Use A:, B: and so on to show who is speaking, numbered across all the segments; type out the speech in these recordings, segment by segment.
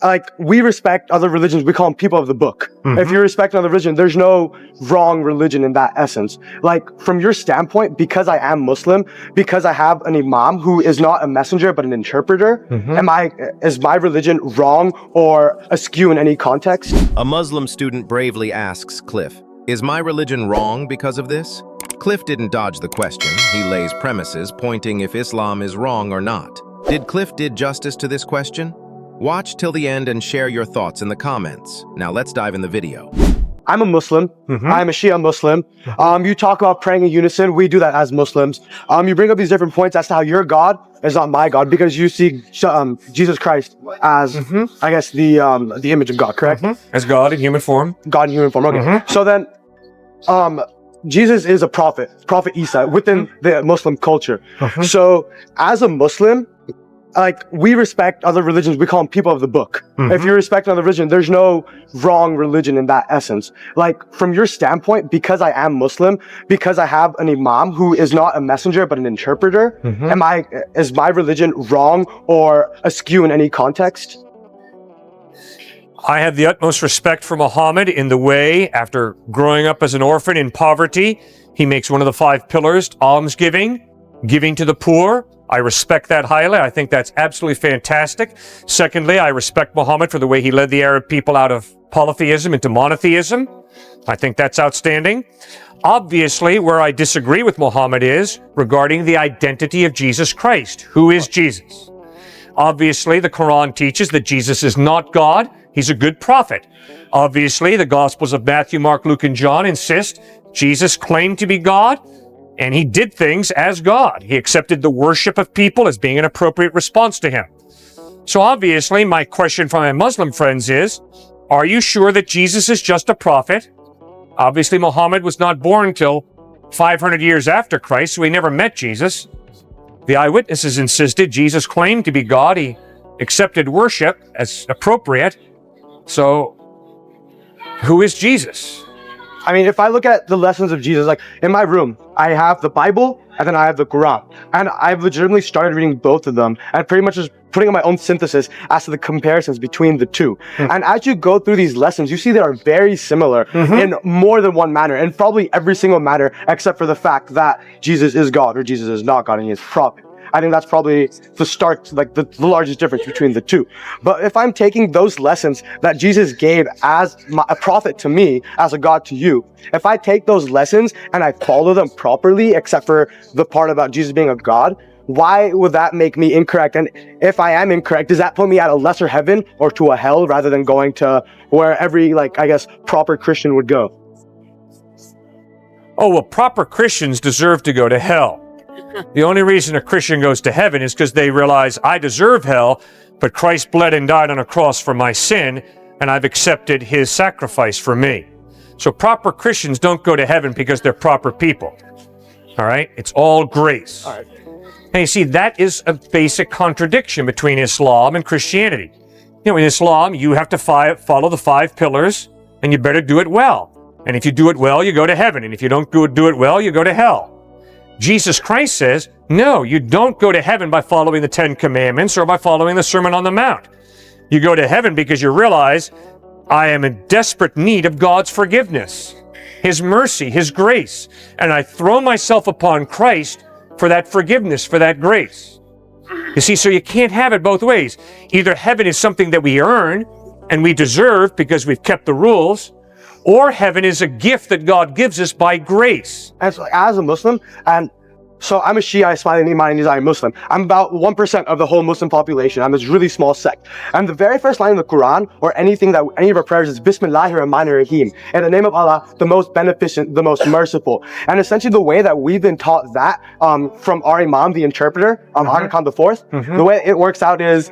A: like, we respect other religions. We call them people of the book. If you respect another religion, there's no wrong religion in that essence. Like, from your standpoint, because I am Muslim, because I have an imam who is not a messenger but an interpreter, is my religion wrong or askew in any context?
B: A Muslim student bravely asks Cliffe, "Is my religion wrong because of this?" Cliffe didn't dodge the question. He lays premises pointing if Islam is wrong or not. Did Cliffe did justice to this question? Watch till the end and share your thoughts in the comments. Now let's dive in the video.
A: I'm a Muslim. I'm a Shia Muslim. You talk about praying in unison. We do that as Muslims. You bring up these different points as to how your God is not my God because you see Jesus Christ as, I guess, the image of God, correct?
C: As God in human form.
A: God in human form, okay. So then, Jesus is a prophet, Prophet Isa, within the Muslim culture. So as a Muslim, like, we respect other religions. We call them people of the book. If you respect another religion, there's no wrong religion in that essence. Like, from your standpoint, because I am Muslim, because I have an imam who is not a messenger but an interpreter, is my religion wrong or askew in any context?
C: I have the utmost respect for Muhammad in the way, after growing up as an orphan in poverty, he makes one of the 5 pillars, almsgiving, giving to the poor. I respect that highly. I think that's absolutely fantastic. Secondly, I respect Muhammad for the way he led the Arab people out of polytheism into monotheism. I think that's outstanding. Obviously, where I disagree with Muhammad is regarding the identity of Jesus Christ. Who is Jesus? Obviously, the Quran teaches that Jesus is not God. He's a good prophet. Obviously, the Gospels of Matthew, Mark, Luke, and John insist Jesus claimed to be God, and he did things as God. He accepted the worship of people as being an appropriate response to him. So obviously, my question from my Muslim friends is, are you sure that Jesus is just a prophet? Obviously, Muhammad was not born till 500 years after Christ, so he never met Jesus. The eyewitnesses insisted Jesus claimed to be God. He accepted worship as appropriate. So, who is Jesus?
A: I mean, if I look at the lessons of Jesus, like in my room, I have the Bible and then I have the Quran. And I've legitimately started reading both of them and pretty much just putting in my own synthesis as to the comparisons between the two. And as you go through these lessons, you see they are very similar in more than one manner, and probably every single manner except for the fact that Jesus is God or Jesus is not God and he is prophet. I think that's probably the start, like the largest difference between the two. But if I'm taking those lessons that Jesus gave as a prophet to me, as a God to you, if I take those lessons and I follow them properly, except for the part about Jesus being a God, why would that make me incorrect? And if I am incorrect, does that put me at a lesser heaven or to a hell rather than going to where every, like, I guess, proper Christian would go?
C: Oh, well, proper Christians deserve to go to hell. The only reason a Christian goes to heaven is because they realize I deserve hell, but Christ bled and died on a cross for my sin, and I've accepted his sacrifice for me. So proper Christians don't go to heaven because they're proper people. All right? It's all grace.
A: All right.
C: And you see, that is a basic contradiction between Islam and Christianity. You know, in Islam, you have to follow the 5 pillars, and you better do it well. And if you do it well, you go to heaven. And if you don't do it well, you go to hell. Jesus Christ says, no, you don't go to heaven by following the 10 Commandments or by following the Sermon on the Mount. You go to heaven because you realize, I am in desperate need of God's forgiveness, his mercy, his grace, and I throw myself upon Christ for that forgiveness, for that grace. You see, so you can't have it both ways. Either heaven is something that we earn and we deserve because we've kept the rules, or heaven is a gift that God gives us by grace.
A: And so, as a Muslim, and so I'm a Shia, Ismaili, Imani, Muslim. I'm about 1% of the whole Muslim population. I'm this really small sect. And the very first line in the Quran, or anything that any of our prayers, is Bismillahir Rahmanir Rahim. In the name of Allah, the most beneficent, the most merciful. And essentially the way that we've been taught that from our Imam, the interpreter, Aga Khan IV, the way it works out is,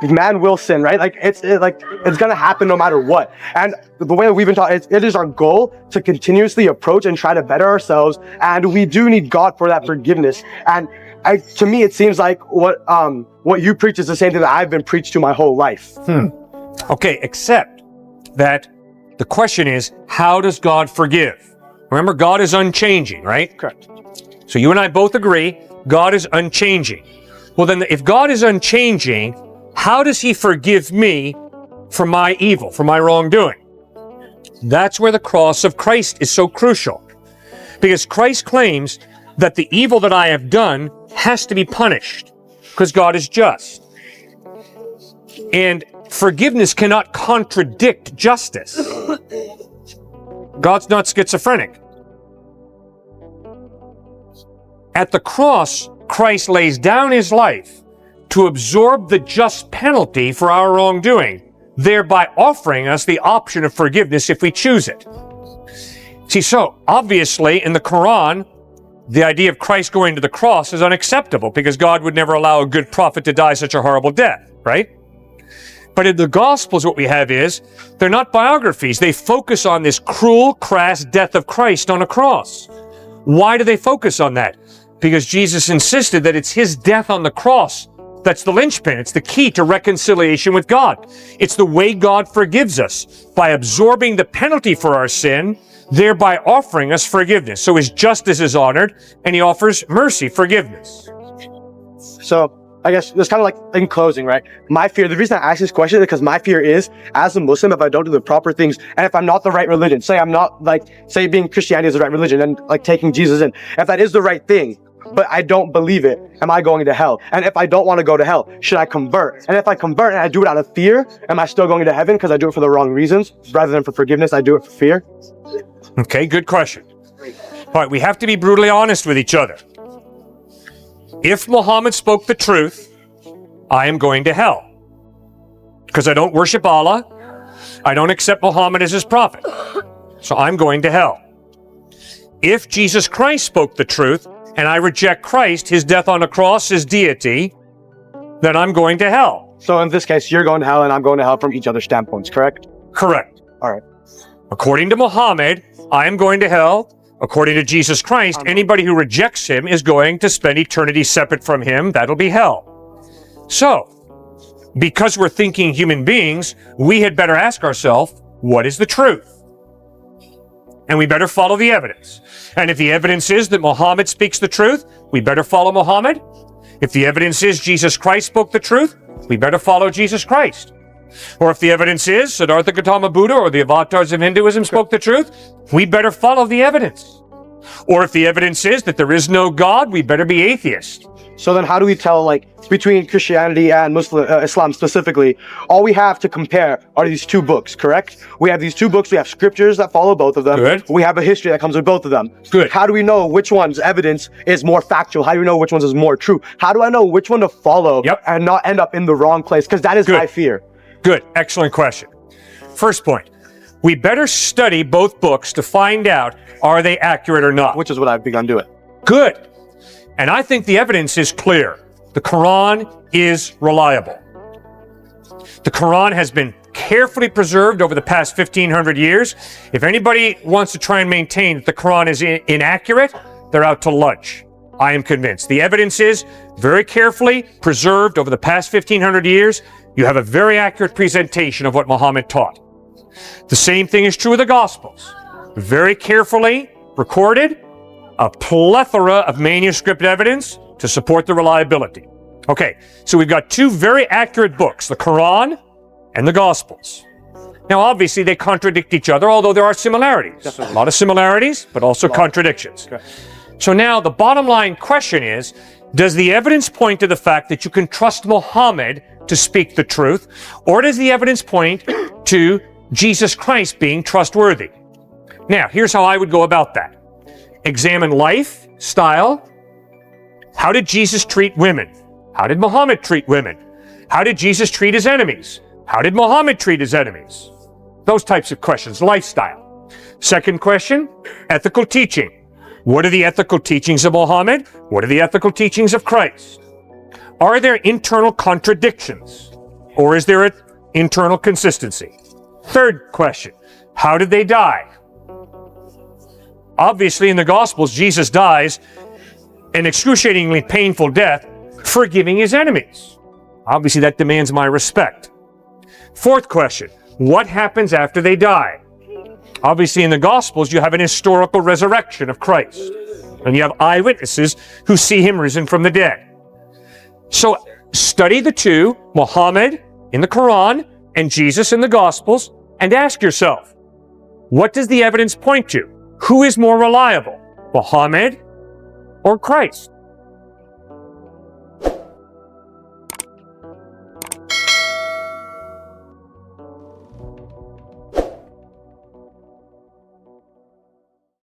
A: man will sin, right? Like it's gonna happen no matter what. And the way that we've been taught, it is our goal to continuously approach and try to better ourselves. And we do need God for that forgiveness. And to me, it seems like what you preach is the same thing that I've been preached to my whole life.
C: Okay, except that the question is, how does God forgive? Remember, God is unchanging, right?
A: Correct.
C: So you and I both agree, God is unchanging. Well then, if God is unchanging, how does he forgive me for my evil, for my wrongdoing. That's where the cross of Christ is so crucial. Because Christ claims that the evil that I have done has to be punished, because God is just. And forgiveness cannot contradict justice. God's not schizophrenic. At the cross, Christ lays down his life to absorb the just penalty for our wrongdoing, thereby offering us the option of forgiveness if we choose it. See, so obviously in the Quran, the idea of Christ going to the cross is unacceptable because God would never allow a good prophet to die such a horrible death, right? But in the Gospels, what we have is, they're not biographies. They focus on this cruel, crass death of Christ on a cross. Why do they focus on that? Because Jesus insisted that it's his death on the cross that's the linchpin. It's the key to reconciliation with God. It's the way God forgives us, by absorbing the penalty for our sin, thereby offering us forgiveness. So his justice is honored, and he offers mercy, forgiveness.
A: So I guess it's kind of like in closing, right? My fear, the reason I ask this question is because my fear is, as a Muslim, if I don't do the proper things, and if I'm not the right religion, say I'm not say being Christianity is the right religion and like taking Jesus in, if that is the right thing, but I don't believe it, am I going to hell? And if I don't want to go to hell, should I convert? And if I convert and I do it out of fear, am I still going to heaven because I do it for the wrong reasons? Rather than for forgiveness, I do it for fear?
C: Okay, good question. All right, we have to be brutally honest with each other. If Muhammad spoke the truth, I am going to hell. Because I don't worship Allah. I don't accept Muhammad as his prophet. So I'm going to hell. If Jesus Christ spoke the truth, and I reject Christ, his death on the cross, his deity, then I'm going to hell.
A: So in this case, you're going to hell and I'm going to hell from each other's standpoints, correct?
C: Correct.
A: All right.
C: According to Muhammad, I am going to hell. According to Jesus Christ, anybody who rejects him is going to spend eternity separate from him. That'll be hell. So, because we're thinking human beings, we had better ask ourselves, what is the truth? And we better follow the evidence. And if the evidence is that Muhammad speaks the truth, we better follow Muhammad. If the evidence is Jesus Christ spoke the truth, we better follow Jesus Christ. Or if the evidence is Siddhartha Gautama Buddha or the avatars of Hinduism spoke the truth, we better follow the evidence. Or if the evidence is that there is no God, we better be atheist.
A: So then how do we tell, like, between Christianity and Islam specifically, all we have to compare are these two books, correct? We have these two books, we have scriptures that follow both of them.
C: Good.
A: We have a history that comes with both of them.
C: Good.
A: How do we know which one's evidence is more factual? How do we know which one's is more true? How do I know which one to follow and not end up in the wrong place? Because that is my fear.
C: Good. Excellent question. First point, we better study both books to find out, are they accurate or not?
A: Which is what I've begun doing.
C: Good. And I think the evidence is clear. The Quran is reliable. The Quran has been carefully preserved over the past 1,500 years. If anybody wants to try and maintain that the Quran is inaccurate, they're out to lunch. I am convinced. The evidence is very carefully preserved over the past 1,500 years. You have a very accurate presentation of what Muhammad taught. The same thing is true of the Gospels. Very carefully recorded, a plethora of manuscript evidence to support the reliability. Okay, so we've got two very accurate books, the Quran and the Gospels. Now, obviously, they contradict each other, although there are similarities. Definitely. A lot of similarities, but also contradictions. Okay. So now the bottom line question is, does the evidence point to the fact that you can trust Muhammad to speak the truth, or does the evidence point to Jesus Christ being trustworthy? Now, here's how I would go about that. Examine life, style. How did Jesus treat women? How did Muhammad treat women? How did Jesus treat his enemies? How did Muhammad treat his enemies? Those types of questions, lifestyle. Second question, ethical teaching. What are the ethical teachings of Muhammad? What are the ethical teachings of Christ? Are there internal contradictions? Or is there an internal consistency? Third question, how did they die? Obviously, in the Gospels, Jesus dies an excruciatingly painful death, forgiving his enemies. Obviously, that demands my respect. Fourth question, what happens after they die? Obviously, in the Gospels, you have an historical resurrection of Christ, and you have eyewitnesses who see him risen from the dead. So, study the two, Muhammad in the Quran and Jesus in the Gospels and ask yourself, what does the evidence point to? Who is more reliable, Muhammad or Christ?